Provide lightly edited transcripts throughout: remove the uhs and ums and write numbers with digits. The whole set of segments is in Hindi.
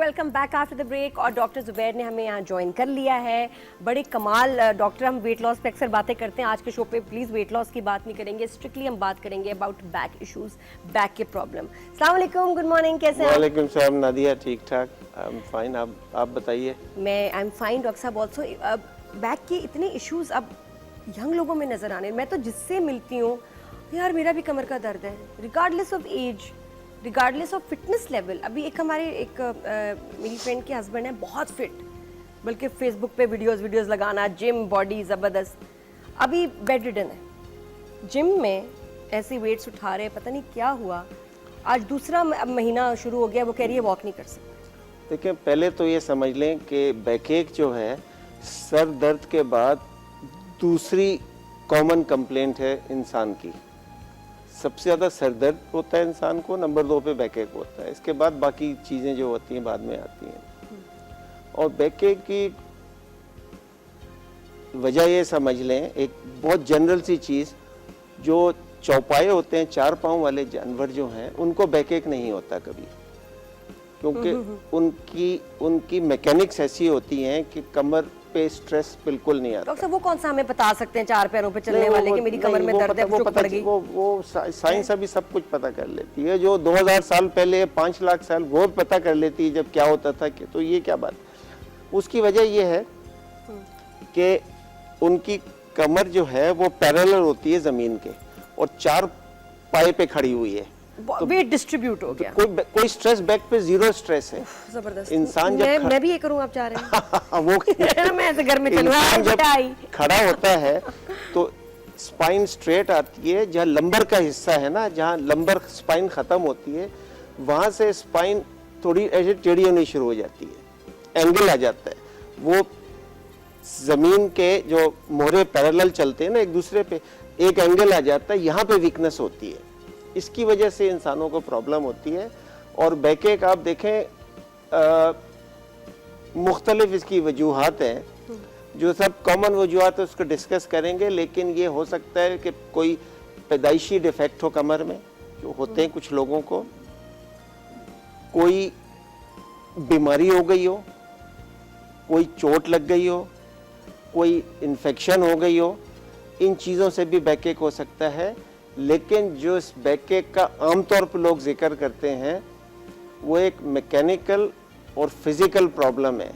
Welcome back after the break. और डॉक्टर जुबैर ने हमें यहाँ ज्वाइन कर लिया है। बड़े कमाल डॉक्टर, हम वेट लॉस पे अक्सर बातें करते हैं, आज के शो पे प्लीज़ वेट लॉस की बात नहीं करेंगे, स्ट्रिक्टली हम बात करेंगे अबाउट बैक इश्यूज, बैक के प्रॉब्लम। अस्सलाम वालेकुम, गुड मॉर्निंग, कैसे हैं? वालेकुम सलाम नादिया, ठीक ठाक, आई एम फाइन। आप बताइए। मैं आई एम फाइन डॉक्टर साहब। ऑल्सो बैक के इतने इश्यूज अब यंग लोगों में नज़र आने, मैं तो जिससे मिलती हूँ यार मेरा भी कमर का दर्द है, regardless of age, regardless of fitness level. अभी मेरी फ्रेंड के हस्बैंड है, बहुत फिट, बल्कि फेसबुक पे वीडियोस लगाना, जिम, बॉडी ज़बरदस्त, अभी बेड रिडन है, जिम में ऐसे वेट्स उठा रहे, पता नहीं क्या हुआ, आज दूसरा महीना शुरू हो गया, वो कह रही है वॉक नहीं कर सकती। देखिए, पहले तो ये समझ लें कि बैकएक जो है सर दर्द के बाद दूसरी कॉमन कंप्लेंट है इंसान की। सबसे ज़्यादा सर दर्द होता है इंसान को, नंबर 2 पे बैकएक होता है, इसके बाद बाकी चीज़ें जो होती हैं बाद में आती हैं। और बैकएक की वजह ये समझ लें, एक बहुत जनरल सी चीज़, जो चौपाए होते हैं, 4 पाँव वाले जानवर जो हैं, उनको बैकएक नहीं होता कभी, क्योंकि उनकी मैकेनिक्स ऐसी होती हैं कि कमर पे स्ट्रेस बिल्कुल नहीं आता। डॉक्टर साहब, वो कौन सा हमें बता सकते हैं 4 पैरों पे चलने वाले कि मेरी कमर में दर्द है, वो पड़ गई? वो साइंस अभी सब कुछ पता कर लेती है, जो 2000 साल पहले, 5 लाख साल वो पता कर लेती है जब क्या होता था कि, तो ये क्या बात। उसकी वजह ये है कि उनकी कमर जो है वो पैरेलल होती है जमीन के, और 4 पाए पे खड़ी हुई है, तो वेट डिस्ट्रीब्यूट हो गया। कोई स्ट्रेस बैक पे जीरो स्ट्रेस है। जबरदस्त। इंसान जब मैं भी ये करूं, आप चाह रहे हैं वो मैं ऐसे घर में चलूं, इंसान जब खड़ा होता है तो स्पाइन स्ट्रेट आती है, जहाँ लंबर का हिस्सा है ना, जहाँ लंबर स्पाइन खत्म होती है, वहां से स्पाइन थोड़ी ऐसे टेढ़ी होनी शुरू हो जाती है, एंगल आ जाता है। वो जमीन के जो मोहरे पैरेलल चलते हैं ना एक दूसरे पे, एक एंगल आ जाता है, यहाँ पे वीकनेस होती है, इसकी वजह से इंसानों को प्रॉब्लम होती है। और बैकएक आप देखें, मुख्तलिफ इसकी वजूहात हैं, जो सब कॉमन वजूहात है उसको डिस्कस करेंगे, लेकिन ये हो सकता है कि कोई पैदाइशी डिफेक्ट हो कमर में, जो होते हैं कुछ लोगों को, कोई बीमारी हो गई हो, कोई चोट लग गई हो, कोई इन्फेक्शन हो गई हो, इन चीज़ों से भी बैकएक हो सकता है। लेकिन जो इस बैकएक का आमतौर पर लोग जिक्र करते हैं वो एक मैकेनिकल और फिजिकल प्रॉब्लम है,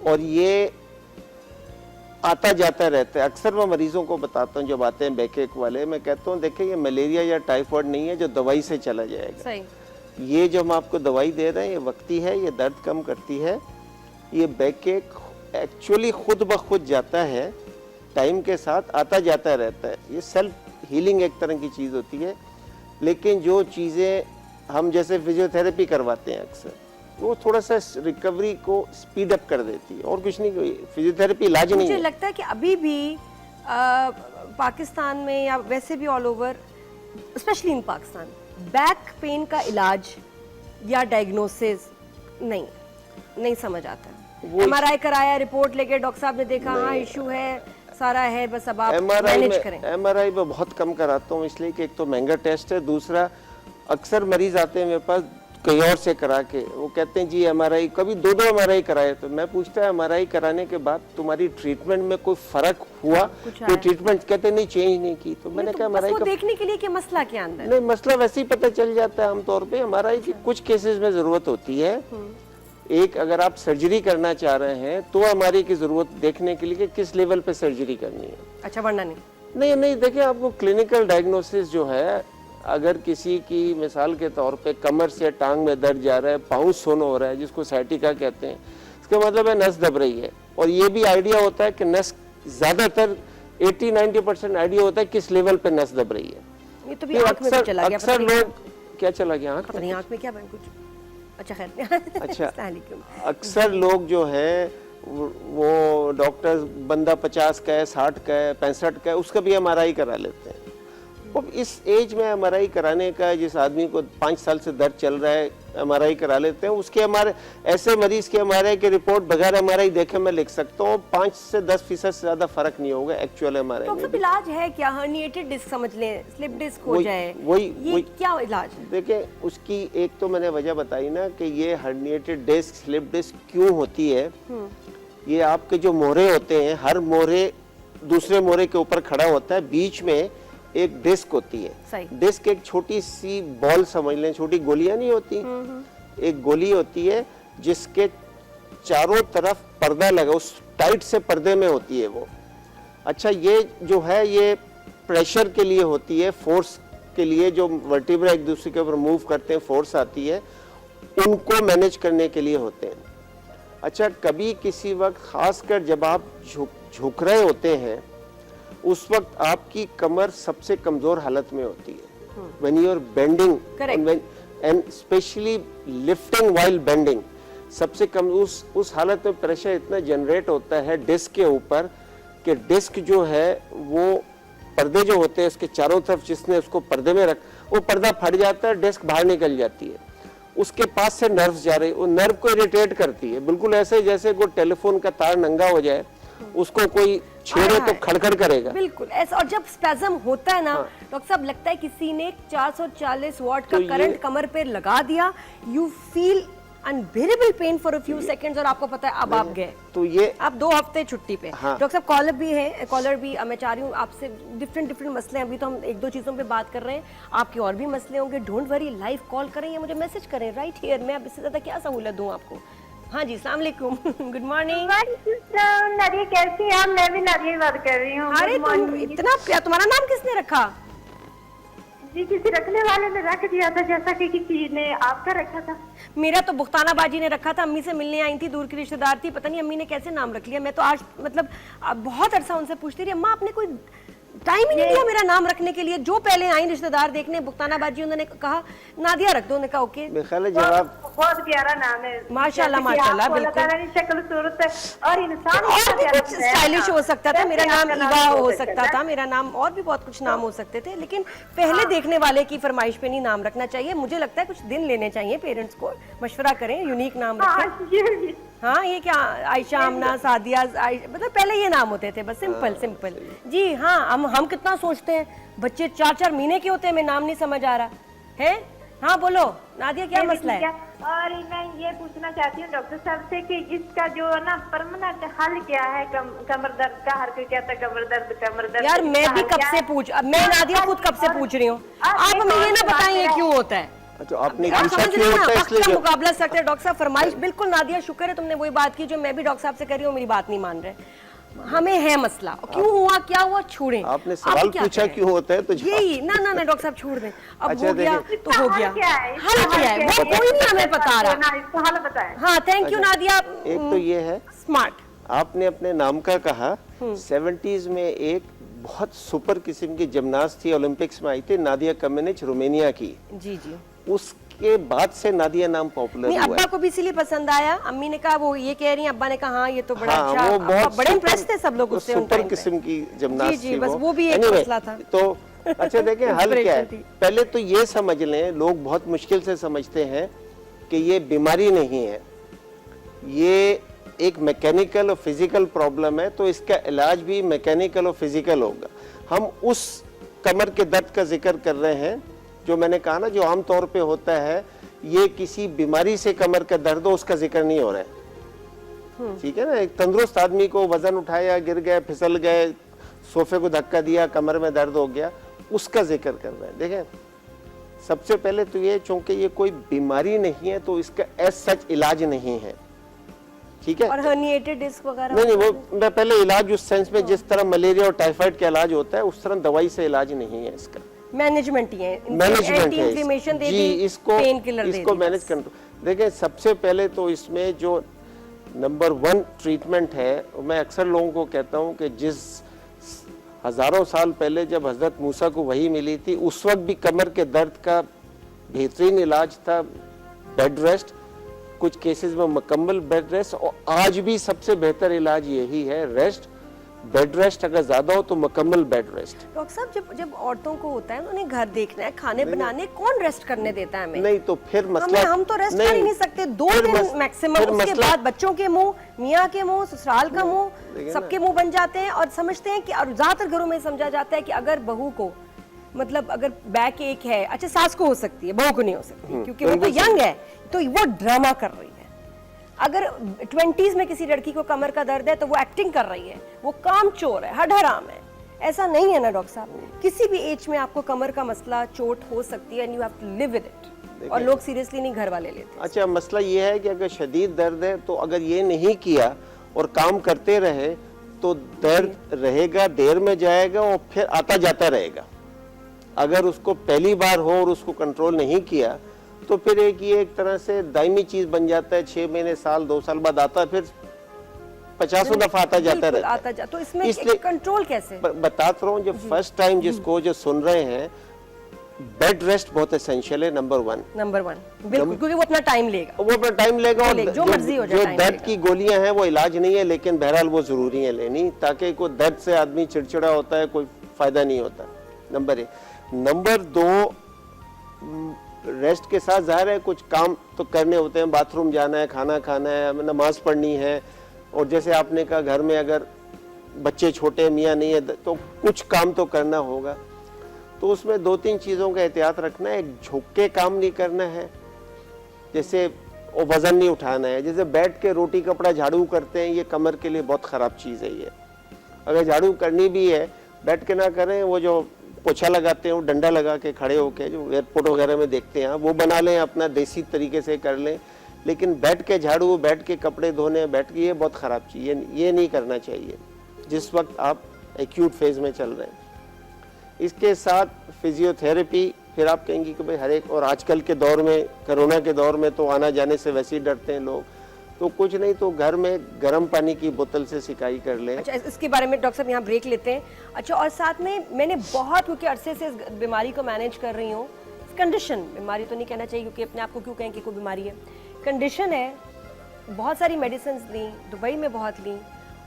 और ये आता जाता रहता है। अक्सर मैं मरीजों को बताता हूँ, जब आते हैं बैकएक वाले, मैं कहता हूँ देखिए ये मलेरिया या टाइफाइड नहीं है जो दवाई से चला जाएगा। सही। ये जो हम आपको दवाई दे रहे हैं ये वक्ती है, ये दर्द कम करती है। ये बैकएक एक्चुअली खुद ब खुद जाता है, टाइम के साथ आता जाता रहता है, ये सेल्फ हीलिंग एक तरह की चीज़ होती है। लेकिन जो चीज़ें हम जैसे फिजियोथेरेपी करवाते हैं अक्सर, वो थोड़ा सा रिकवरी को स्पीड अप कर देती है, और कुछ नहीं। फिजियोथेरेपी इलाज नहीं है। मुझे लगता है कि अभी भी पाकिस्तान में या वैसे भी all over, specially in Pakistan, back pain का इलाज या डायग्नोसिस नहीं समझ आता। MRI कराया, रिपोर्ट लेके डॉक्टर साहब ने देखा हाँ इशू है, सारा है, बस अब आप मैनेज करें। MRI में बहुत कम कराता हूँ, इसलिए कि एक तो महंगा टेस्ट है, दूसरा अक्सर मरीज आते हैं मेरे पास कहीं और से करा के, वो कहते हैं जी MRI, कभी 2 MRI कराए, तो मैं पूछता है MRI कराने के बाद तुम्हारी ट्रीटमेंट में कोई फर्क हुआ? कोई ट्रीटमेंट? कहते नहीं, चेंज नहीं की। तो मैंने कहा MRI को देखने के लिए कि मसला क्या अंदर? नहीं, मसला वैसे ही पता चल जाता है आमतौर पे। MRI की कुछ केसेस में जरूरत होती है, एक अगर आप सर्जरी करना चाह रहे हैं तो MRI की जरूरत देखने के लिए कि किस लेवल पे सर्जरी करनी है। अच्छा, वरना नहीं। नहीं देखिए, आपको क्लिनिकल डायग्नोसिस जो है, अगर किसी की मिसाल के तौर पे कमर से टांग में दर्द जा रहा है, पाँव सुन्न हो रहा है, जिसको साइटिका कहते हैं, इसका मतलब है नस दब रही है। और ये भी आइडिया होता है कि नस, ज्यादातर 80-90% आइडिया होता है किस लेवल पे नस दब रही है। ये तो भी आंख में चला गया, अक्सर लोग क्या चला गया, आंख में क्या बन कुछ। अच्छा खैर अच्छा अक्सर लोग जो है वो डॉक्टर, बंदा 50 का है, 60 का है, 65 का है, उसका भी MRI करा लेते हैं। अब इस एज में MRI कराने का, जिस आदमी को 5 साल से दर्द चल रहा है, MRI करा लेते हैं। उसके हमारे ऐसे मरीज के MRI की रिपोर्ट बगैर MRI देखे मैं लिख सकता हूँ 5 से 10% से ज्यादा फर्क नहीं होगा एक्चुअल MRI तो में सब भी। इलाज है क्या? हर्निएटेड डिस्क समझ लें, स्लिप डिस्क हो वही- जाए, वही- ये वही। क्या इलाज है? देखिए उसकी एक तो मैंने वजह बताई ना कि ये हर्निएटेड डिस्क स्लिप डिस्क क्यों होती है। ये आपके जो मोहरे होते हैं, हर मोहरे दूसरे मोहरे के ऊपर खड़ा होता है, बीच में एक डिस्क होती है। सही। डिस्क एक छोटी सी बॉल समझ लें, छोटी गोलियां नहीं होती, एक गोली होती है जिसके चारों तरफ पर्दा लगा, उस टाइट से पर्दे में होती है वो। अच्छा, ये जो है ये प्रेशर के लिए होती है, फोर्स के लिए, जो वर्टिब्रा एक दूसरे के ऊपर मूव करते हैं, फोर्स आती है, उनको मैनेज करने के लिए होते हैं। अच्छा, कभी किसी वक्त खासकर जब आप झुक रहे होते हैं उस वक्त आपकी कमर सबसे कमजोर हालत में होती है। When you are bending and specially lifting while bending, सबसे कम उस हालत में प्रेशर इतना जनरेट होता है डिस्क के ऊपर कि डिस्क जो है वो पर्दे जो होते हैं उसके चारों तरफ, जिसने उसको पर्दे में रख, वो पर्दा फट जाता है, डिस्क बाहर निकल जाती है। उसके पास से नर्व्स जा रही है, वो नर्व को इरिटेट करती है, बिल्कुल ऐसे जैसे कोई टेलीफोन का तार नंगा हो जाए, उसको कोई छेड़े तो खड़खड़ करेगा। बिल्कुल ऐसा। और जब स्पैज़म होता है ना डॉक्टर साहब, लगता है किसी ने 440 वॉट का तो करंट कमर पे लगा दिया। You feel unbearable pain for a few seconds और आपको पता है अब आप गए, तो ये आप 2 हफ्ते छुट्टी पे। हाँ। डॉक्टर साहब कॉलर भी मैं चाह रही हूँ आपसे, डिफरेंट मसले हैं, अभी तो हम 1-2 चीज़ों पे बात कर रहे हैं, आपके और भी मसले होंगे। डोंट वरी, लाइव कॉल करें या मुझे मैसेज करें राइट हियर, मैं अब इससे ज़्यादा क्या सहूलत दूँ आपको। हाँ जी, अस्सलाम वालेकुम। Good morning. नादिया कैसी हैं आप? मैं भी नादिया ही बात कर रही हूँ। अरे Good तुम morning। इतना प्यार, तुम्हारा नाम किसने रखा? जी किसी रखने वाले ने रख दिया था, जैसा कि किसी ने आपका रखा था। मेरा तो बुख्ताना बाजी ने रखा था। अम्मी से मिलने आई थी, दूर की रिश्तेदार थी, पता नहीं अम्मी ने कैसे नाम रख लिया। मैं तो आज मतलब बहुत अरसा उनसे पूछती रही, अम्मा आपने कोई टाइम ही नहीं दिया मेरा नाम रखने के लिए। जो पहले आई रिश्तेदार देखने बुख्ताना बाजी, उन्होंने कहा नादिया रख दो, उन्होंने कहा ओके। मेरे ख्याल है जवाब बहुत प्यारा नाम है माशाल्लाह, जैसे कि माशाल्लाह, आपको बिल्कुल। अल्लाह ताला ने शक्ल सूरत और इंसान और भी कुछ स्टाइलिश हो सकता था, मेरा नाम आपका ईवा हो सकता सकता था, मेरा नाम और भी बहुत कुछ नाम हो सकते थे, लेकिन पहले देखने वाले की फरमाइश पे नहीं नाम रखना चाहिए। मुझे लगता है कुछ दिन लेने चाहिए, पेरेंट्स को मशवरा करें, यूनिक नाम रखें। हाँ, ये क्या आयशा, आमना, सादिया, मतलब पहले ये नाम होते थे बस, सिंपल जी। हाँ, हम कितना सोचते हैं, बच्चे 4-4 महीने के होते हैं, मैं नाम नहीं समझ आ रहा है। हाँ बोलो नादिया, क्या मसला है? और मैं ये पूछना चाहती हूँ डॉक्टर साहब से कि इसका जो है ना परमानेंट हल क्या है? कमर दर्द का हर कोई कहता है कमर दर्द। यार मैं भी कब से मैं नादिया खुद कब से पूछ रही हूँ, आप हमें ये ना बताइए क्यों होता है। तो आपने आप पूछा समझ रहे क्यों हैं ना, होता है, वक्त का इसलिए मुकाबला सकते हैं। डॉक्टर साहब फरमाइश, बिल्कुल नादिया शुक्र है तुमने वही बात की जो मैं भी डॉक्टर साहब से कर रही हूँ, मेरी बात नहीं मान रहे। हमें है मसला, क्यों हुआ, क्या हुआ, छोड़ें। आपने सवाल पूछा क्यों होता है तो यही ना डॉक्टर साहब छोड़ दें, अब अच्छा, हो गया देखिए। तो हो गया। हल क्या है वो कोई नहीं हमें बता रहा। इसको हल बताएं। हाँ थैंक यू नादिया। एक तो ये है, स्मार्ट। आपने अपने नाम का कहा। 70s में एक बहुत सुपर किस्म की जिमनास्ट थी, ओलंपिक्स में आई थी, नादिया कमेनिच, रोमानिया की। जी जी। उसके बाद से नादिया नाम पॉपुलर नहीं, हुआ अब्बा है। को भी इसीलिए पसंद आया। अम्मी ने कहा वो ये कह रही हैं, अब्बा ने कहा हाँ ये तो बड़ा हाँ, अच्छा। वो अब्बा बहुत बड़े सुपर- इम्प्रेस थे सब लोग उससे, उन सुपर टाइम पे। किस्म की जिमनास्ट जी, थी बस वो भी एक Anyway, मसला था। तो अच्छा देखें हल क्या है। Inspiration थी। पहले तो ये समझ लें, लोग बहुत मुश्किल से समझते हैं कि ये बीमारी नहीं है, ये एक मैकेनिकल और फिजिकल प्रॉब्लम है, तो इसका इलाज भी मैकेनिकल और फिजिकल होगा। हम उस कमर के दर्द का जिक्र कर रहे हैं जो मैंने कहा ना, जो आमतौर पे होता है, ये किसी बीमारी से कमर का दर्द हो उसका जिक्र नहीं हो रहा है। ठीक है ना, एक तंदुरुस्त आदमी को वजन उठाया, गिर गए, फिसल गए, सोफे को धक्का दिया, कमर में दर्द हो गया, उसका जिक्र कर रहे हैं। देखें, सबसे पहले तो ये, चूंकि ये कोई बीमारी नहीं है तो इसका एज सच इलाज नहीं है। ठीक है, और हर्निएटेड डिस्क वगैरह नहीं, वो मैं पहले इलाज उस सेंस में जिस तरह मलेरिया और टाइफाइड का इलाज होता है उस तरह दवाई से इलाज नहीं है इसका। मैनेजमेंट ही है, मैनेजमेंट एंटी इन्फ्लेमेशन दे जी, दी, इसको पेन किलर दे इसको दी, मैनेज बस। कर। देखिए, सबसे पहले तो इसमें जो नंबर 1 ट्रीटमेंट है, मैं अक्सर लोगों को कहता हूं कि जिस हजारों साल पहले जब हजरत मूसा को वही मिली थी, उस वक्त भी कमर के दर्द का बेहतरीन इलाज था बेड रेस्ट, कुछ केसेस में मुकम्मल बेड रेस्ट, और आज भी सबसे बेहतर इलाज यही है रेस्ट। बेड रेस्ट अगर ज्यादा हो तो मुकम्मल बेड रेस्ट। डॉक्टर साहब जब जब औरतों को होता है उन्हें घर देखना है, खाने बनाने, कौन रेस्ट करने देता है हमें? नहीं तो फिर मसला, हम तो रेस्ट कर ही नहीं सकते, 2 दिन मैक्सिमम, उसके बाद बच्चों के मुंह, मियाँ के मुंह, ससुराल का मुंह, सबके मुंह बन जाते हैं। और समझते हैं कि, और ज्यादातर घरों में समझा जाता है कि अगर बहू को, मतलब अगर बैक एक है, अच्छा सास को हो सकती है, बहू को नहीं हो सकती क्योंकि वो तो यंग है, तो वो ड्रामा कर रही है। अगर 20s में किसी लड़की को कमर का दर्द है तो वो एक्टिंग कर रही है, वो काम चोर है, हडहराम है। ऐसा नहीं है ना डॉक्टर साहब, किसी भी एज में आपको कमर का मसला, चोट हो सकती है, and you have to live with it. और लोग सीरियसली नहीं घर वाले लेते। अच्छा, मसला ये है कि अगर शदीद दर्द है तो अगर ये नहीं किया और काम करते रहे तो दर्द रहेगा, देर में जाएगा और फिर आता जाता रहेगा। अगर उसको पहली बार हो और उसको कंट्रोल नहीं किया तो फिर ये एक तरह से दायमी चीज बन जाता है। 6 महीने, साल, 2 साल बाद आता है, फिर 50 दफा आता जाता रहता है। तो इसमें कंट्रोल कैसे? बताता रहा हूँ, जो फर्स्ट टाइम जिसको जो सुन रहे हैं, बेड रेस्ट बहुत एसेंशियल है, नंबर 1 बिल्कुल, क्योंकि वो अपना टाइम लेगा, वो अपना टाइम लेगा। और जो मर्जी हो जाए, जो दर्द की गोलियां हैं वो इलाज नहीं है, लेकिन बहरहाल वो जरूरी है लेनी, ताकि कोई दर्द से आदमी चिड़चिड़ा होता है, कोई फायदा नहीं होता। नंबर 1। नंबर 2, रेस्ट के साथ जाहिर है कुछ काम तो करने होते हैं, बाथरूम जाना है, खाना खाना है, नमाज पढ़नी है, और जैसे आपने कहा घर में अगर बच्चे छोटे, मियाँ नहीं है, तो कुछ काम तो करना होगा। तो उसमें 2-3 चीज़ों का एहतियात रखना है। एक, झुक के काम नहीं करना है, जैसे वो वज़न नहीं उठाना है। जैसे बैठ के रोटी कपड़ा झाड़ू करते हैं, ये कमर के लिए बहुत ख़राब चीज़ है। ये अगर झाड़ू करनी भी है, बैठ के ना करें, वो जो पोछा लगाते हैं वो डंडा लगा के खड़े होके, जो एयरपोर्ट वगैरह में देखते हैं, वो बना लें, अपना देसी तरीके से कर लें। लेकिन बैठ के झाड़ू, बैठ के कपड़े धोने, बैठ के, ये बहुत ख़राब चीज़ है, ये नहीं करना चाहिए जिस वक्त आप एक्यूट फेज़ में चल रहे हैं। इसके साथ फिजियोथेरेपी, फिर आप कहेंगी कि भाई हर एक, और आजकल के दौर में, कोरोना के दौर में तो आना जाने से वैसे ही डरते हैं लोग, तो कुछ नहीं तो घर में गर्म पानी की बोतल से सिकाई कर लें। अच्छा, इसके बारे में डॉक्टर साहब यहाँ ब्रेक लेते हैं। अच्छा, और साथ में मैंने बहुत, क्योंकि अरसे से इस बीमारी को मैनेज कर रही हूँ, कंडीशन, बीमारी तो नहीं कहना चाहिए क्योंकि अपने आप को क्यों कहें कि कोई बीमारी है, कंडीशन है, बहुत सारी मेडिसिन ली, दुबई में बहुत ली,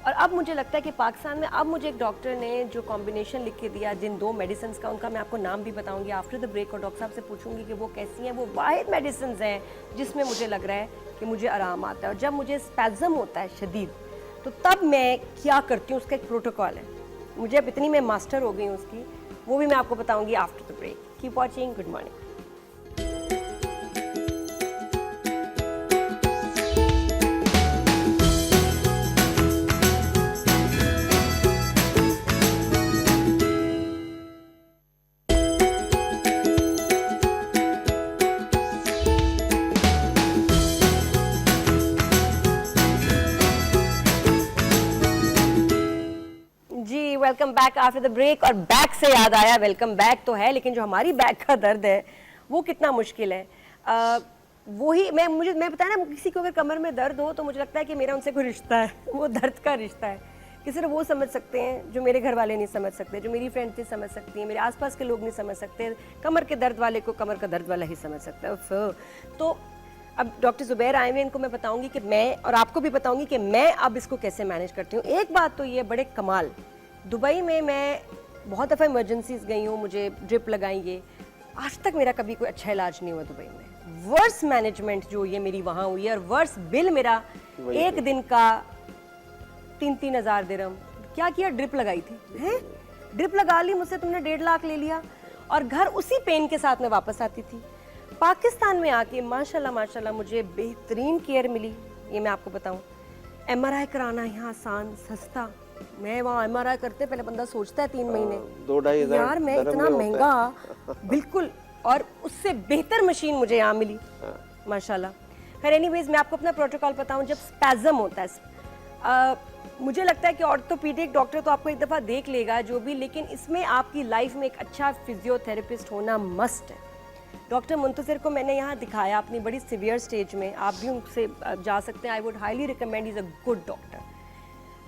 और अब मुझे लगता है कि पाकिस्तान में, अब मुझे एक डॉक्टर ने जो कॉम्बिनेशन लिख के दिया जिन 2 मेडिसिन का, उनका मैं आपको नाम भी बताऊंगी आफ्टर द ब्रेक, और डॉक्टर साहब से पूछूंगी कि वो कैसी हैं। वो वाहिद मेडिसिन हैं जिसमें मुझे लग रहा है कि मुझे आराम आता है। और जब मुझे स्पैज़म होता है शदीद, तो तब मैं क्या करती हूँ, उसका एक प्रोटोकॉल है। मुझे अब इतनी मैं मास्टर हो गई हूँ उसकी, वो भी मैं आपको बताऊंगी after the break. Keep watching, good morning. Welcome back after the break. और बैक से याद आया, वेलकम बैक तो है, लेकिन जो हमारी बैक का दर्द है वो कितना मुश्किल है। वही मैं बताया ना, किसी को अगर कमर में दर्द हो तो मुझे लगता है कि मेरा उनसे कोई रिश्ता है, वो दर्द का रिश्ता है कि सिर्फ वो समझ सकते हैं जो मेरे घर वाले नहीं समझ सकते, जो मेरी फ्रेंड्स नहीं समझ सकती हैं, मेरे आसपास के लोग नहीं समझ सकते। कमर के दर्द वाले को कमर का दर्द वाला ही समझ सकता है। तो अब डॉक्टर जुबैर आए हुए, इनको मैं बताऊंगी कि मैं, और आपको भी बताऊंगी कि मैं अब इसको कैसे मैनेज करती हूँ। एक बात तो ये बड़े कमाल, दुबई में मैं बहुत दफ़ा इमरजेंसीज गई हूँ, मुझे ड्रिप लगाएंगे, आज तक मेरा कभी कोई अच्छा इलाज नहीं हुआ दुबई में। वर्स मैनेजमेंट जो ये मेरी वहाँ हुई है, और वर्स बिल मेरा एक दिन का 3-3 हज़ार दिरहम। क्या किया, ड्रिप लगाई थी, हैं? ड्रिप लगा ली मुझसे तुमने, 1.5 लाख ले लिया, और घर उसी पेन के साथ में वापस आती थी। पाकिस्तान में आके माशाल्लाह माशाल्लाह मुझे बेहतरीन केयर मिली, ये मैं आपको बताऊं। MRI कराना यहाँ आसान, सस्ता। मैं वहाँ MRI करते पहले बंदा सोचता है 3 महीने, 2-2.5 हज़ार यार मैं इतना महंगा, बिल्कुल, और उससे बेहतर मशीन मुझे यहाँ मिली माशाल्लाह। खैर एनीवेज, मैं आपको अपना प्रोटोकॉल बताऊं। जब स्पैज़म होता है, मुझे लगता है कि ऑर्थोपीडिक डॉक्टर तो आपको एक दफ़ा देख लेगा जो भी, लेकिन इसमें आपकी लाइफ में एक अच्छा फिजियोथेरेपिस्ट होना मस्ट है। डॉक्टर मुंतज़िर को मैंने यहाँ दिखाया अपनी बड़ी सीवियर स्टेज में, आप भी उनसे जा सकते हैं। I would highly recommend, is a good doctor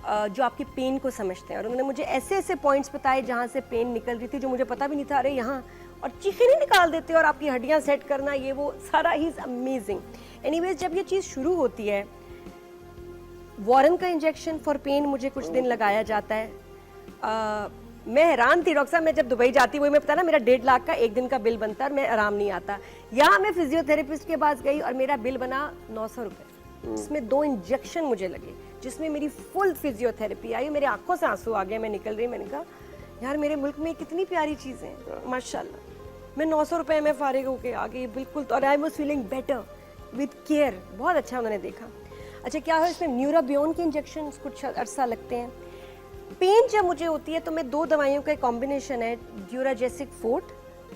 जो आपकी पेन को समझते हैं। और उन्होंने मुझे ऐसे ऐसे पॉइंट्स बताए जहाँ से पेन निकल रही थी जो मुझे पता भी नहीं था, अरे यहाँ, और चीखें नहीं निकाल देते और आपकी हड्डियाँ सेट करना, ये वो सारा ही इज़ अमेजिंग। एनीवेज, जब ये चीज़ शुरू होती है, वॉरन का इंजेक्शन फॉर पेन मुझे कुछ दिन लगाया जाता है, मैं हैरान थी डॉक्टर साहब, मैं जब दुबई जाती वही मैं पता ना मेरा 1.5 लाख का एक दिन का बिल बनता है और मैं आराम नहीं आता। यहाँ मैं फिजियोथेरेपिस्ट के पास गई और मेरा बिल बना 900 रुपये, जिसमें 2 इंजेक्शन मुझे लगे, जिसमें मेरी फुल फिजियोथेरेपी आई। मेरे आंखों से आंसू आ गए, मैं निकल रही, मैंने कहा यार मेरे मुल्क में कितनी प्यारी चीज़ें हैं माशाल्लाह। मैं 900 रुपये में फारिग होके आ गई बिल्कुल, और I was feeling better with care. बहुत अच्छा उन्होंने देखा। अच्छा क्या है इसमें न्यूरोबियोन के इंजेक्शन कुछ अरसा लगते हैं। पेन जब मुझे होती है तो मैं 2 दवाइयों का कॉम्बिनेशन है, ड्यूराजेसिक फोर्ट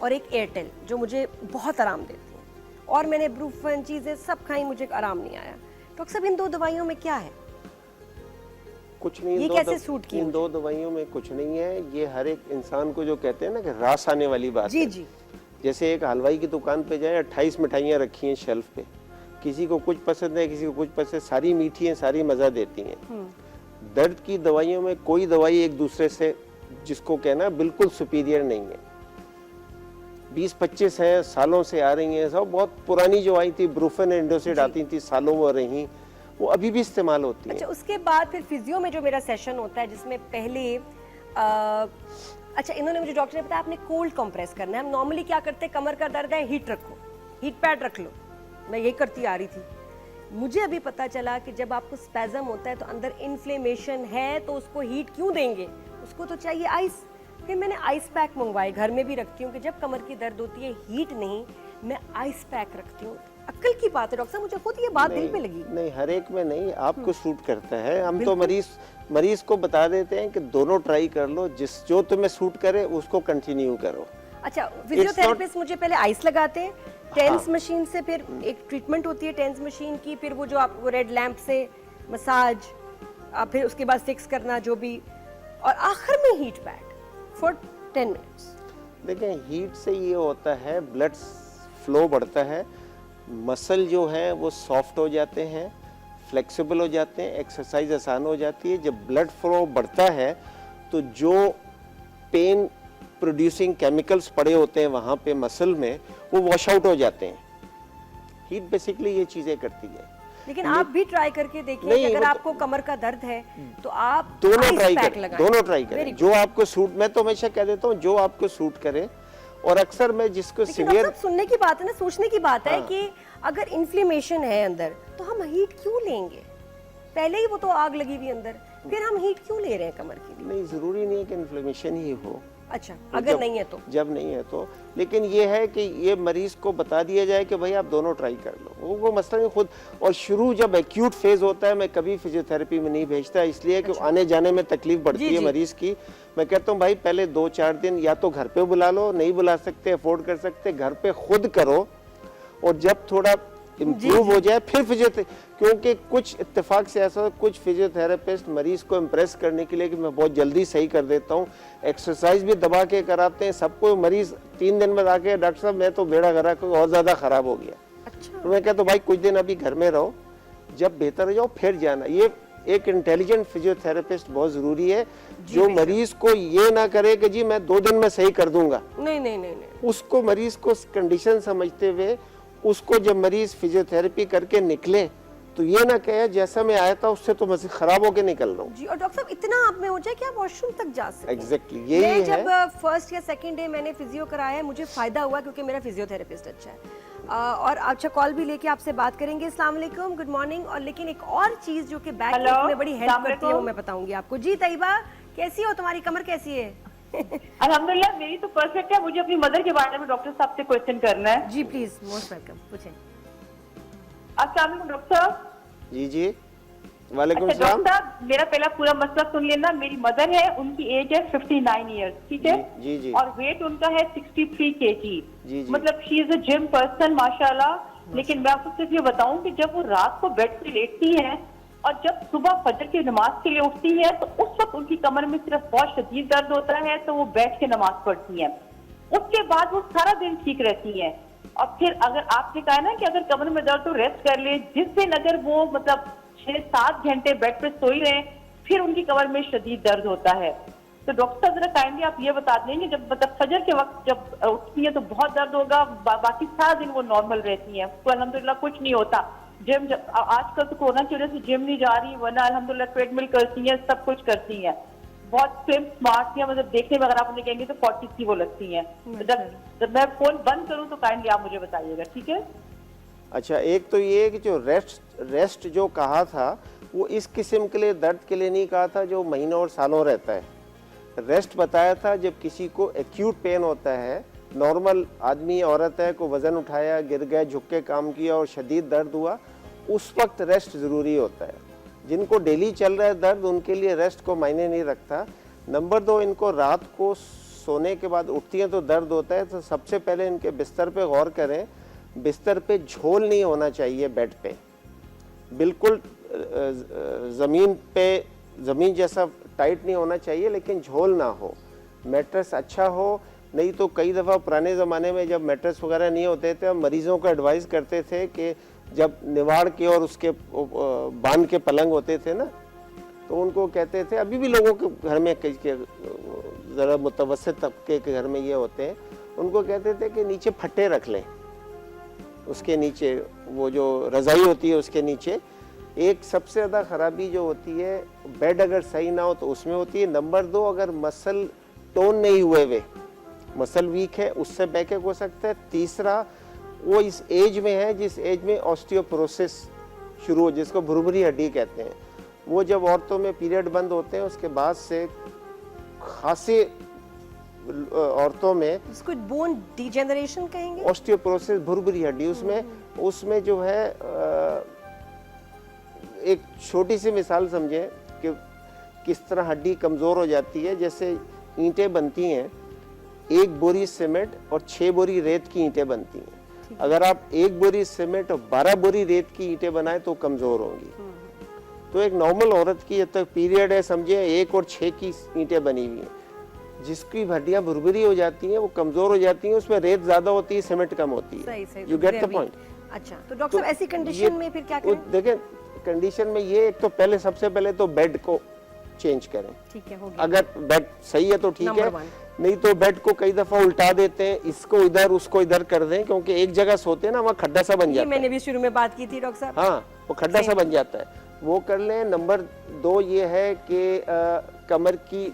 और एक एयरटेल, जो मुझे बहुत आराम देती हैं। और मैंने ब्रूफन चीज़ें सब खाई, मुझे आराम नहीं आया। डॉक्टर साहब इन 2 दवाइयों में क्या है? कुछ नहीं, ये कैसे सूट की? इन 2 दवाइयों में कुछ नहीं है। ये हर एक इंसान को जो कहते हैं ना कि रास आने वाली बात जी है। जी। जैसे एक हलवाई की दुकान पे जाए, 28 मिठाइयाँ रखी हैं शेल्फ पे, किसी को कुछ पसंद है, किसी को कुछ पसंद, सारी मीठी हैं, सारी मज़ा देती हैं। दर्द की दवाइयों में कोई दवाई एक दूसरे से जिसको कहना बिल्कुल सुपीरियर नहीं है। 20-25 है सालों से आ रही हैं, सब बहुत पुरानी जो आई थी ब्रूफन एंडोसिड आती थी, सालों वो रही, वो अभी भी इस्तेमाल होती है। अच्छा उसके बाद फिर फिजियो में जो मेरा सेशन होता है, जिसमें पहले अच्छा इन्होंने मुझे डॉक्टर ने बताया आपने कोल्ड कंप्रेस करना है। हम नॉर्मली क्या करते हैं, कमर का दर्द है हीट रखो, हीट पैड रख लो, मैं यही करती आ रही थी। मुझे अभी पता चला कि जब आपको स्पैज़म होता है तो अंदर इन्फ्लेमेशन है, तो उसको हीट क्यों देंगे, उसको तो चाहिए आइस। फिर मैंने आइस पैक मंगवाए, घर में भी रखती हूँ कि जब कमर की दर्द होती है हीट नहीं, मैं आइस पैक रखती हूँ। अक्ल की बात है डॉक्टर साहब, मुझे खुद ये बात दिल पे लगी। नहीं, हर एक में नहीं, आपको सूट करता है। हम तो मरीज को बता देते हैं कि दोनों ट्राई कर लो, जो तुम्हें सूट करे उसको कंटिन्यू करो। अच्छा फिजियोथेरेपिस्ट मुझे पहले आइस लगाते हैं, टेंस मशीन से, फिर एक ट्रीटमेंट होती है टेंस मशीन की, फिर वो जो आपको रेड लैंप से मसाज, फिर उसके बाद फिक्स करना जो भी, और आखिर में हीट पैड फॉर 10 मिनट्स। देखें हीट से ये होता है ब्लड फ्लो बढ़ता है, मसल जो है वो सॉफ्ट हो जाते हैं, फ्लेक्सिबल हो जाते हैं, एक्सरसाइज आसान हो जाती है। जब ब्लड फ्लो बढ़ता है तो जो पेन प्रोड्यूसिंग केमिकल्स पड़े होते हैं वहाँ पे मसल में, वो वॉश आउट हो जाते हैं। हीट बेसिकली ये चीज़ें करती है। लेकिन आप भी ट्राई करके देखिए कि अगर आपको कमर का दर्द है तो आप दोनों ट्राई करें, जो आपको सूट। मैं तो हमेशा कह देता हूँ जो आपको सूट करे। और अक्सर मैं जिसको सीवियर, सुनने की बात है ना, सोचने की बात है कि अगर इन्फ्लेमेशन है अंदर तो हम हीट क्यों लेंगे? पहले ही वो तो आग लगी हुई अंदर, फिर हम हीट क्यों ले रहे हैं कमर की? नहीं, जरूरी नहीं है कि इन्फ्लेमेशन ही हो। अच्छा अगर नहीं है तो, जब नहीं है तो, लेकिन ये है कि ये मरीज को बता दिया जाए कि भाई आप दोनों ट्राई कर लो, वो मसला नहीं खुद। और शुरू जब एक्यूट फेज होता है, मैं कभी फिजियोथेरेपी में नहीं भेजता, इसलिए कि आने जाने में तकलीफ बढ़ती है मरीज की। मैं कहता हूँ भाई पहले 2-4 दिन या तो घर पे बुला लो, नहीं बुला सकते, अफोर्ड कर सकते, घर पे खुद करो, और जब थोड़ा इम्प्रूव हो जाए फिर फिजियोथेरेपी। क्योंकि कुछ इत्तेफाक से ऐसा, कुछ फिजियोथेरेपिस्ट मरीज को इम्प्रेस करने के लिए कि मैं बहुत जल्दी सही कर देता हूँ, एक्सरसाइज भी दबा के कराते हैं सबको। मरीज 3 दिन में आके डॉक्टर साहब मैं तो बेड़ा गर्क और ज्यादा खराब हो गया। अच्छा। तो मैं कहता हूँ भाई कुछ दिन अभी घर में रहो, जब बेहतर हो जाओ फिर जाना। ये एक इंटेलिजेंट फिजियोथेरेपिस्ट बहुत जरूरी है, जो मरीज को ये ना करे कि जी मैं 2 दिन में सही कर दूंगा। नहीं नहीं नहीं, नहीं। उसको मरीज को कंडीशन समझते हुए, उसको जब मरीज फिजियोथेरेपी करके निकले तो ये ना कहे जैसा मैं आया था उससे तो मजीद खराब होके निकल रहा हूँ। जी, और डॉक्टर साहब इतना आप में हो जाए कि आप वॉशरूम तक जा सकें। एग्जैक्टली यही है। जब फर्स्ट या सेकंड डे मैंने फिजियो कराया है, मुझे फायदा हुआ क्योंकि मेरा फिजियोथेरेपिस्ट अच्छा है। और अच्छा कॉल भी लेके आपसे बात करेंगे। अस्सलाम वालेकुम, गुड मॉर्निंग। और लेकिन एक और चीज जो कि बैक पेन में बड़ी हेल्प करती है वो मैं बताऊंगी आपको। जी तैयबा, कैसी हो, तुम्हारी कमर कैसी है? अल्हम्दुलिल्लाह मेरी तो परफेक्ट है। मुझे अपनी मदर के बारे में डॉक्टर साहब से क्वेश्चन करना है। जी प्लीज, मोस्ट वेलकम, पूछें। अस्सलाम वालेकुम डॉक्टर साहब। जी जी, वालेकुम अच्छा सलाम। डॉक्टर साहब, मेरा पहला पूरा मसला सुन लेना। मेरी मदर है, उनकी एज है 59 ईयर्स, ठीक है? जी जी। और वेट उनका है 63 kg। जी जी। मतलब she is a gym person माशाल्लाह। लेकिन मैं आपको सिर्फ ये बताऊं कि जब वो रात को बेड पे लेटती है और जब सुबह फजर की नमाज के लिए उठती है तो उस वक्त उनकी कमर में सिर्फ बहुत शदीद दर्द होता है, तो वो बैठ के नमाज पढ़ती है। उसके बाद वो सारा दिन ठीक रहती है। और फिर अगर आपने कहा ना कि अगर कमर में दर्द तो रेस्ट कर ले, जिस दिन अगर वो मतलब 6-7 घंटे बेड पे सोई रहे फिर उनकी कमर में शदीद दर्द होता है। तो डॉक्टर साहब जरा काइंडली आप ये बता दें कि जब मतलब फजर के वक्त जब उठती है तो बहुत दर्द होगा, बाकी सारा दिन वो नॉर्मल रहती है, तो अल्हम्दुलिल्लाह कुछ नहीं होता। जिम आजकल तो कोरोना की वजह से जिम नहीं जा रही, वरना अल्हम्दुलिल्लाह ट्रेडमिल करती है, सब कुछ करती है। बहुत स्लिम स्मार्ट या मतलब देखने में अगर आप उन्हें कहेंगे तो 40 की वो लगती हैं। तो जब मैं फोन बंद करूं तो काइंडली आप मुझे बताइएगा, ठीक है? अच्छा, एक तो ये कि जो रेस्ट जो कहा था वो इस किस्म के लिए दर्द के लिए नहीं कहा था जो महीनों और सालों रहता है। रेस्ट बताया था जब किसी को एक्यूट पेन होता है, नॉर्मल आदमी औरत है को वज़न उठाया, गिर गए, झुक के काम किया और शदीद दर्द हुआ, उस वक्त रेस्ट ज़रूरी होता है। जिनको डेली चल रहा है दर्द उनके लिए रेस्ट को मायने नहीं रखता। नंबर 2, इनको रात को सोने के बाद उठती हैं तो दर्द होता है, तो सबसे पहले इनके बिस्तर पे गौर करें। बिस्तर पे झोल नहीं होना चाहिए, बेड पे बिल्कुल ज़मीन जैसा टाइट नहीं होना चाहिए, लेकिन झोल ना हो। मैट्रेस अच्छा हो, नहीं तो कई दफ़ा पुराने ज़माने में जब मैट्रेस वगैरह नहीं होते थे, हम मरीज़ों को एडवाइस करते थे कि जब निवाड़ के और उसके बांध के पलंग होते थे ना, तो उनको कहते थे, अभी भी लोगों के घर में कई के ज़रा मुतवस्सित तबके के घर में ये होते हैं, उनको कहते थे कि नीचे फट्टे रख लें, उसके नीचे वो जो रज़ाई होती है उसके नीचे। एक सबसे ज़्यादा ख़राबी जो होती है, बेड अगर सही ना हो तो उसमें होती है। नंबर 2, अगर मसल टोन नहीं हुए हुए, मसल वीक है, उससे बैकएक हो सकता है। तीसरा, वो इस एज में है जिस एज में ऑस्टियोपोरोसिस शुरू हो, जिसको भुरभुरी हड्डी कहते हैं। वो जब औरतों में पीरियड बंद होते हैं उसके बाद से खासे औरतों में इसको बोन डिजेनरेशन कहेंगे, ऑस्टियोपोरोसिस, भुरभुरी हड्डी, उसमें जो है एक छोटी सी मिसाल समझें कि किस तरह हड्डी कमज़ोर हो जाती है। जैसे ईंटें बनती हैं, 1 बोरी सीमेंट और 6 बोरी रेत की ईंटें बनती हैं। अगर आप 1 बोरी सीमेंट और 12 बोरी रेत की ईंटें बनाएं तो कमज़ोर होंगी। तो एक नॉर्मल औरत की जब तक पीरियड है, समझे 1 और 6 की ईंटें बनी हुई हैं, जिसकी हड्डियां भुरभुरी हो जाती हैं, वो कमज़ोर हो जाती हैं, उसमें रेत ज़्यादा होती है, सीमेंट कम होती है। You get the point? अच्छा, तो डॉक्टर साहब ऐसी कंडीशन में फिर क्या करें? देखें, कंडीशन में ये, एक तो सबसे पहले तो बेड को चेंज करें। ठीक है, हो गया। अगर बेड सही है तो ठीक है, नहीं तो बेड को कई दफा उल्टा देते हैं, इसको इधर उसको इधर कर दें, क्योंकि एक जगह सोते हैं ना, वहाँ खड्डा सा बन जाता है। मैंने भी शुरू में बात की थी डॉक्टर साहब। हाँ, वो खड्डा सा बन जाता है, वो कर लें। नंबर 2 ये है कि कमर की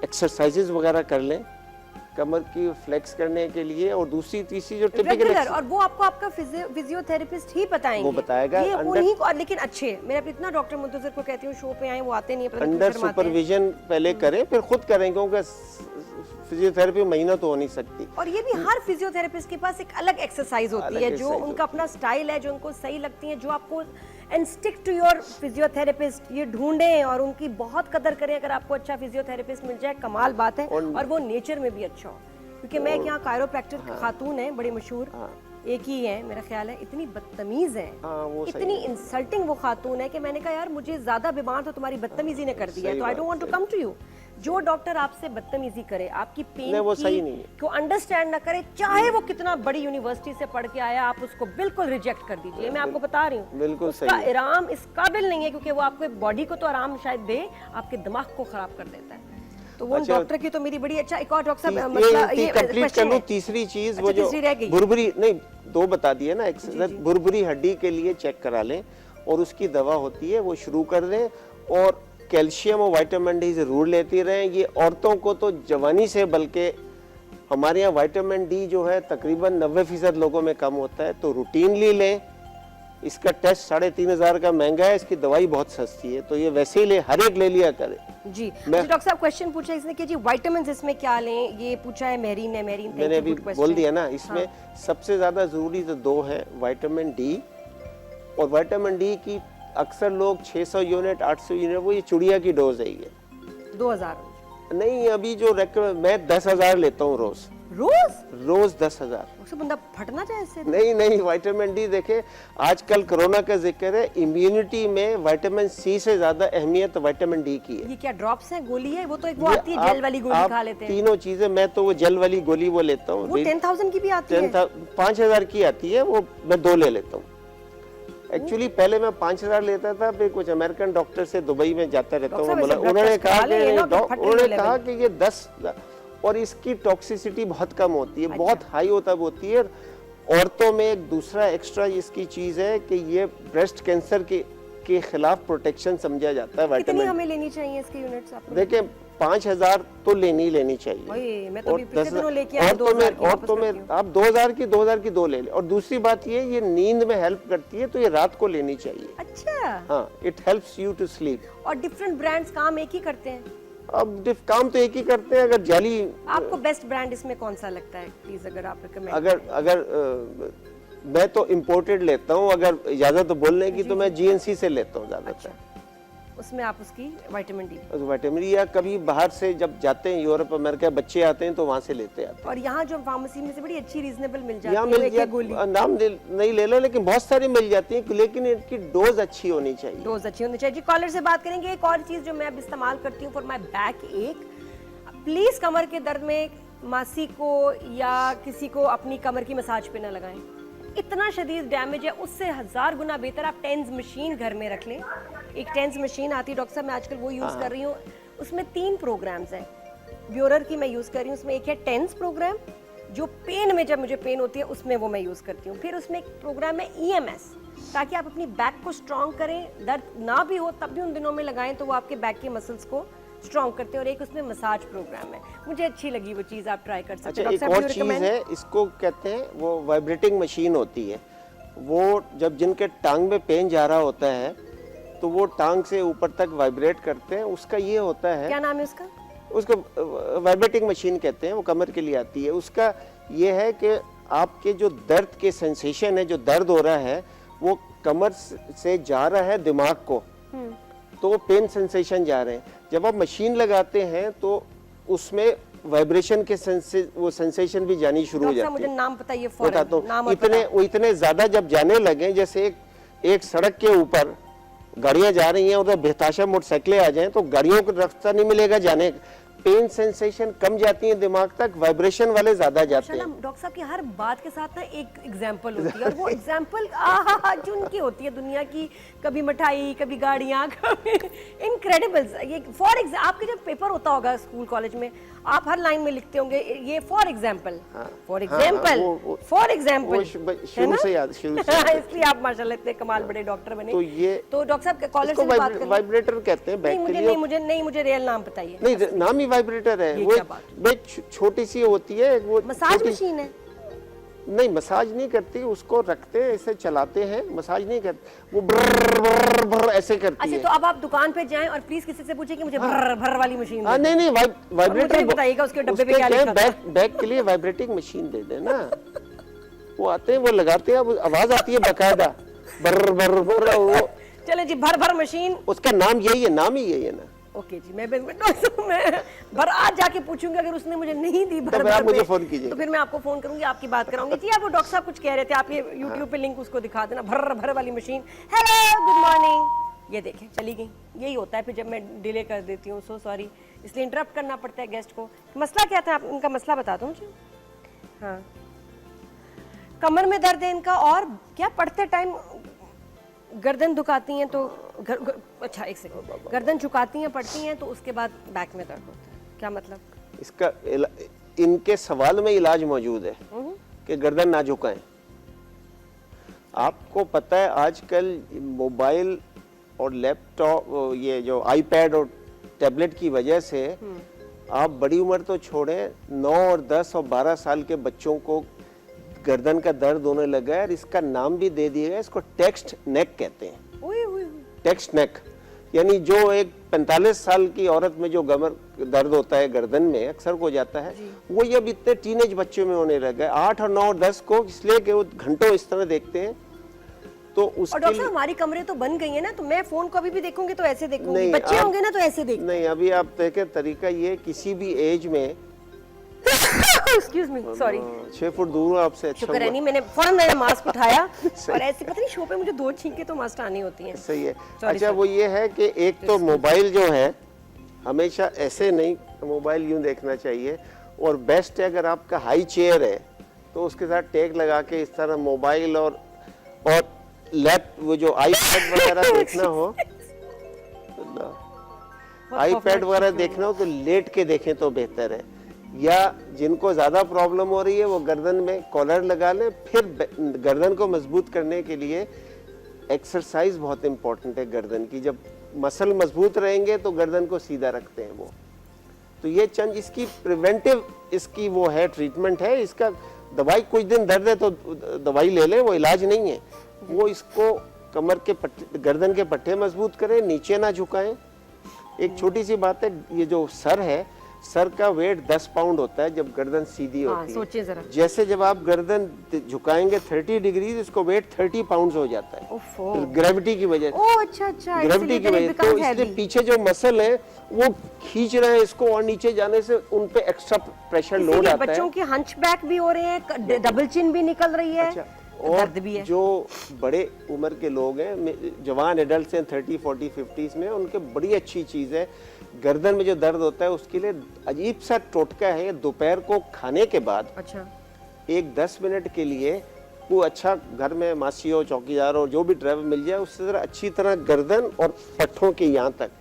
एक्सरसाइजेज वगैरह कर लें, कमर की फ्लेक्स करने के लिए। और दूसरी तीसरी जो टिपिकल, और वो आपको आपका फिजियोथेरेपिस्ट ही बताएंगे, वो बताएगा। ये उन्हीं को, लेकिन अच्छे, मैं इतना डॉक्टर मुंतजर को कहती हूँ शो पे आए, वो आते नहीं है, अंडर सुपरविजन पहले करें, फिर खुद करें, क्योंकि फिजियोथेरेपी महीना तो हो नहीं सकती। और ये भी हर फिजियोथेरेपिस्ट के पास एक अलग एक्सरसाइज होती है, जो उनका अपना स्टाइल है, जो उनको सही लगती है, जो आपको, and stick to your physiotherapist, ये ढूंढें और उनकी बहुत कदर करें। अगर आपको अच्छा फिजियोथेरेपिस्ट मिल जाए, कमाल बात है, और वो नेचर में भी अच्छा हो। क्योंकि मैं यहाँ कायरोप्रैक्टर खातून है, बड़ी मशहूर, एक ही है मेरा ख्याल है, इतनी बदतमीज है, इतनी इंसल्टिंग वो खातून है कि मैंने कहा यार मुझे ज्यादा बीमार तो तुम्हारी बदतमीजी ने कर दिया है, तो I don't want to come to you. जो डॉक्टर आपसे बदतमीजी करे, आपकी पेन को अंडरस्टैंड ना करे, चाहे वो कितना बड़ी यूनिवर्सिटी से पढ़ के आया, आप उसको बिल्कुल रिजेक्ट कर दीजिए। मैं आपको बता रही हूँ, बिल्कुल उसका आराम इस काबिल नहीं है, क्योंकि वो आपके बॉडी को तो आराम शायद दे, आपके दिमाग को खराब कर देता है। तो वो डॉक्टर की तो मेरी बड़ी अच्छा। एक और डॉक्टर साहब, मतलब ये कंप्लीट कर लो। तीसरी चीज, वो जो भुरभुरी, नहीं 2 बता दिए ना, एक्सरसाइज भुरभुरी हड्डी के लिए चेक करा लें, और उसकी दवा होती है वो शुरू कर दें, और कैल्शियम और विटामिन डी जरूर लेती रहें। ये औरतों को तो जवानी से, बल्कि हमारे यहाँ विटामिन डी जो है तकरीबन 90% लोगों में कम होता है, तो रूटीनली लें। इसका टेस्ट 3500 का महंगा है, इसकी दवाई बहुत सस्ती है, तो ये वैसे ही ले, हर एक ले लिया करे। जी डॉक्टर साहब, क्वेश्चन पूछा इसने कि जी विटामिन्स इसमें क्या लें, ये पूछा है मेरीन ने। मेरीन मैंने अभी बोल दिया ना, इसमें सबसे ज्यादा जरूरी तो 2 है, विटामिन डी। और विटामिन डी की अक्सर लोग 600 यूनिट 800 यूनिट, वो ये चिड़िया की डोज है, ये 2000 नहीं, अभी जो मैं 10,000 लेता हूँ रोज 10,000। उससे बंदा फटना चाहे इससे? नहीं, विटामिन डी देखे, आजकल कोरोना का जिक्र है, इम्यूनिटी में विटामिन सी से ज्यादा अहमियत विटामिन डी की है। ये क्या ड्रॉप्स हैं, गोली है? वो तो एक वो आती है जेल वाली गोली, खा लेते हैं। तीनों चीजें, मैं तो वो जेल वाली गोली वो लेता हूँ, वो 10,000 की भी आती है, 5,000 की आती है, वो मैं 2 ले लेता हूँ। एक्चुअली पहले मैं 5,000 लेता था, फिर कुछ अमेरिकन डॉक्टर से दुबई में जाता रहता हूँ, उन्होंने कहा कि ये 10, और इसकी टॉक्सिसिटी बहुत कम होती है। अच्छा। बहुत हाई होती है। औरतों में एक दूसरा एक्स्ट्रा इसकी चीज है कि ये ब्रेस्ट कैंसर के खिलाफ प्रोटेक्शन समझा जाता है कितनी विटामिन। हमें लेनी चाहिए इसके यूनिट्स आपको? देखिए 5000 तो लेनी चाहिए। ओए, मैं तो और अभी पिछले 10,000 दिनों लेके आई, और तो 2000 की और वापस तो मैं करती हूँ। आप 2000 की दो ले लें। और दूसरी बात ये नींद में हेल्प करती है, तो ये रात को लेनी चाहिए। अच्छा, हाँ, it helps you to sleep. और डिफरेंट ब्रांड्स काम एक ही करते हैं? अब काम तो एक ही करते हैं। अगर जाली आपको बेस्ट ब्रांड इसमें कौन सा लगता है, प्लीज अगर आप रिकमेंड? अगर मैं तो इम्पोर्टेड लेता हूँ, अगर इजाजत तो बोलने की, तो मैं GNC से लेता हूँ ज्यादातर। उसमें आप उसकी विटामिन डी, विटामिन, या कभी बाहर से जब जाते हैं यूरोप अमेरिका बच्चे आते हैं तो वहां से लेते आते हैं। और यहाँ जो फार्मेसी में से बड़ी अच्छी रीजनेबल मिल जाती यहाँ है, मिल एक एक गोली, नाम नहीं ले लो, लेकिन बहुत सारी मिल जाती है, लेकिन इनकी डोज अच्छी होनी चाहिए। डोज अच्छी होनी चाहिए। जी, कॉलर से बात करेंगे। एक और चीज जो मैं अब इस्तेमाल करती हूँ फॉर माई बैक एक, प्लीज कमर के दर्द में मासी को या किसी को अपनी कमर की मसाज पे ना लगाएं। इतना शदीद डैमेज है, उससे 1000 गुना बेहतर आप टेंस मशीन घर में रख लें। एक टेंस मशीन आती है डॉक्टर साहब, मैं आजकल वो यूज कर रही हूँ। उसमें 3 प्रोग्राम्स हैं। ब्योरर की मैं यूज कर रही हूँ। उसमें एक है टेंस प्रोग्राम, जो पेन में, जब मुझे पेन होती है उसमें वो मैं यूज करती हूँ। फिर उसमें एक प्रोग्राम है EMS, ताकि आप अपनी बैक को स्ट्रॉन्ग करें, दर्द ना भी हो तब भी उन दिनों में लगाएं तो वो आपके बैक के मसल्स को स्ट्रॉन्ग करते हैं। और एक उसमें मसाज प्रोग्राम है, मुझे अच्छी लगी वो चीज, आप ट्राई कर सकते अच्छा, हैं। एक और चीज है, इसको कहते हैं, वो वाइब्रेटिंग मशीन होती है। वो जब जिनके टांग में पेन जा रहा होता है तो वो टांग से ऊपर तक वाइब्रेट करते हैं। उसका ये होता है, क्या नाम है उसका? उसको वाइब्रेटिंग मशीन कहते हैं, वो कमर के लिए आती है। उसका ये है कि आपके जो दर्द के सेंसेशन है, जो दर्द हो रहा है, वो कमर से जा रहा है दिमाग को, तो वो पेन सेंसेशन जा रहे हैं। जब आप मशीन लगाते हैं तो उसमें वाइब्रेशन के वो सेंसेशन भी जानी शुरू हो डॉक्टर साहब, जाती मुझे है। नाम बताइए बताता हूँ, नाम और पता। इतने ज्यादा जब जाने लगे, जैसे एक सड़क के ऊपर गाड़ियां जा रही हैं और बेताशा मोटरसाइकिलें आ जाएं तो गाड़ियों को रास्ता नहीं मिलेगा जाने। पेन सेंसेशन कम जाती है दिमाग तक, वाइब्रेशन वाले ज्यादा जाते हैं। डॉक्टर साहब की हर बात के साथ ना एक एग्जांपल होती है, और वो एग्जांपल जो उनकी होती है दुनिया की, कभी मिठाई, कभी गाड़ियाँ, कभी इनक्रेडिबल। ये फॉर एग्जाम्पल, आपके जब पेपर होता होगा स्कूल कॉलेज में, आप हर लाइन में लिखते होंगे ये for example, for example, for example, शुरू से याद, शुरू से इसलिए आप माशाल्लाह इतने कमाल बड़े डॉक्टर बने। तो ये तो डॉक्टर साहब कॉलर से बात करें। वाइब्रेटर कहते हैं बैक के लिए। मुझे रियल नाम बताइए। नहीं, नाम ही वाइब्रेटर है। वो छोटी सी होती है, वो मसाज मशीन है? नहीं, मसाज नहीं करती, उसको रखते हैं, ऐसे चलाते हैं, मसाज नहीं करते, वो भर भर भर ऐसे करती अच्छा, है। तो अब आप दुकान पे जाएं और प्लीज किसी से पूछें कि मुझे भर भर वाली मशीन हाँ, नहीं, वाइब्रेटर बताइएगा उसके डब्बे पे क्या लिखा है। बैक के लिए वाइब्रेटिंग मशीन दे देना। वो आते हैं, वो लगाते हैं, आवाज आती है बकायदा, भर भर भर। वो चले जी, भर भर मशीन, उसका नाम यही है, नाम ही यही है ना। ओके जी, मैं भर आज जाके पूछूंगी, अगर उसने मुझे नहीं दी भर तो भर आप मुझे में, फोन कीजिए, तो फिर मैं आपको फोन करूंगी, आपकी बात कराऊंगी। जी, आप वो डॉक्टर साहब कुछ कह रहे थे, आप ये YouTube पे लिंक उसको दिखा देना, भर भर वाली मशीन। Hello, good morning. ये देखें, चली गई। यही होता है फिर जब मैं डिले कर देती हूँ, सो सॉरी, इसलिए इंटरप्ट करना पड़ता है गेस्ट को। मसला क्या था, आप इनका मसला बता दो मुझे। हाँ, कमर में दर्द है इनका, और क्या पढ़ते टाइम गर्दन झुकाती हैं तो अच्छा, एक सेकंड, गर्दन झुकाती हैं, पढ़ती हैं तो उसके बाद बैक में दर्द होता है, क्या मतलब? इसका इनके सवाल में इलाज मौजूद है कि गर्दन ना झुकाएं। आपको पता है आजकल मोबाइल और लैपटॉप, ये जो आईपैड और टैबलेट की वजह से आप बड़ी उम्र तो छोड़ें, 9 और 10 और 12 साल के बच्चों को गर्दन का दर्द होने लगा है। और इसका नाम भी दे दिया गया, इसको टेक्स्ट नेक कहते हैं। टेक्स्ट नेक यानी जो एक 45 साल की औरत में जो कमर दर्द होता है, गर्दन में अक्सर हो जाता है, वो ये अब इतने टीनेज बच्चों में होने लगा है, 8 और 9 और 10 को, इसलिए कि वो घंटों इस तरह देखते हैं। तो उसके और डॉक्टर, हमारी कमरें तो बन गई है ना, तो मैं फोन को अभी भी देखूंगी तो ऐसे देखूंगी, बच्चे होंगे ना तो ऐसे देख। नहीं, अभी आप देखें, तरीका ये, किसी भी एज में एक्सक्यूज मी, सॉरी, 6 फुट दूर हूं आपसे। अच्छा शुक्र है नहीं, मैंने फौरन मेरा मास्क उठाया और ऐसे पता नहीं शो पे मुझे 2 छींके तो मस्ट आनी होती हैं। सही है। अच्छा, वो ये है कि एक तो मोबाइल जो है हमेशा ऐसे नहीं, मोबाइल यूं देखना चाहिए, और बेस्ट है अगर आपका हाई चेयर है तो उसके साथ टेक लगा के इस तरह मोबाइल और लैप, वो जो आईपैड वगैरह देखना हो, आईपैड वगैरह देखना हो तो लेट के देखें तो बेहतर है। या जिनको ज्यादा प्रॉब्लम हो रही है वो गर्दन में कॉलर लगा लें। फिर गर्दन को मजबूत करने के लिए एक्सरसाइज बहुत इंपॉर्टेंट है गर्दन की। जब मसल मजबूत रहेंगे तो गर्दन को सीधा रखते हैं वो। तो ये चंद इसकी प्रिवेंटिव इसकी वो है, ट्रीटमेंट है। इसका दवाई कुछ दिन दर्द है तो दवाई ले लें, वो इलाज नहीं है। वो इसको कमर के पट्टे, गर्दन के पट्टे मजबूत करें, नीचे ना झुकाएं। एक छोटी सी बात है, ये जो सर है, सर का वेट 10 पाउंड होता है जब गर्दन सीधी हाँ, होती है। सोचिए जरा। जैसे जब आप गर्दन झुकाएंगे 30 डिग्री, इसको वेट 30 पाउंड हो जाता है ओफो। ग्रेविटी की वजह से। ओह अच्छा अच्छा, ग्रेविटी की वजह, तो इसलिए पीछे जो मसल है वो खींच रहे हैं इसको, और नीचे जाने से उन पे एक्स्ट्रा प्रेशर लोड आता है। बच्चों के हंचबैक भी हो रहे हैं, डबल चिन भी निकल रही है, अच्छा, दर्द भी है। जो बड़े उम्र के लोग हैं, जवान एडल्ट हैं 30, 40, 50s में, उनके बड़ी अच्छी चीज़ है, गर्दन में जो दर्द होता है उसके लिए अजीब सा टोटका है। दोपहर को खाने के बाद अच्छा, एक 10 मिनट के लिए वो अच्छा, घर में मासी हो, चौकीदार हो, जो भी ड्राइवर मिल जाए, उससे जरा अच्छी तरह गर्दन और पट्टों के यहाँ तक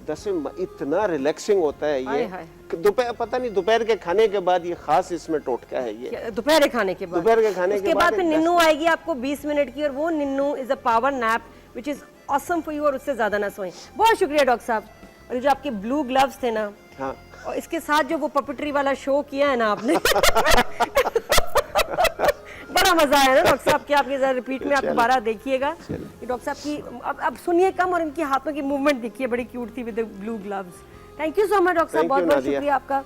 10 मिनट, इतना रिलैक्सिंग होता है हाय ये। हाय। दोपहर, पता नहीं, दोपहर के खाने के बाद ये खास इसमें टोटका है ये। दोपहर के खाने के बाद, दोपहर के खाने उसके के बाद बाद फिर एक निन्नू आएगी आपको 20 मिनट की, और वो निन्नू is a power nap which is awesome for you, और उससे ज्यादा ना सोएं। बहुत शुक्रिया डॉक्टर साहब। और ये जो आपके ब्लू ग्लव्स थे ना, हाँ, और इसके साथ जो वो पपेट्री वाला शो किया है ना आपने बड़ा मजा आया ना डॉक्टर साहब की। आपके जरा रिपीट में आप दोबारा देखिएगा। ये डॉक्टर साहब की अब सुनिए कम, और इनके हाथों की मूवमेंट देखिए, बड़ी क्यूट थी with the blue gloves. Thank you so much doctor साहब, Thank you, बहुत बहुत नादिया। शुक्रिया आपका।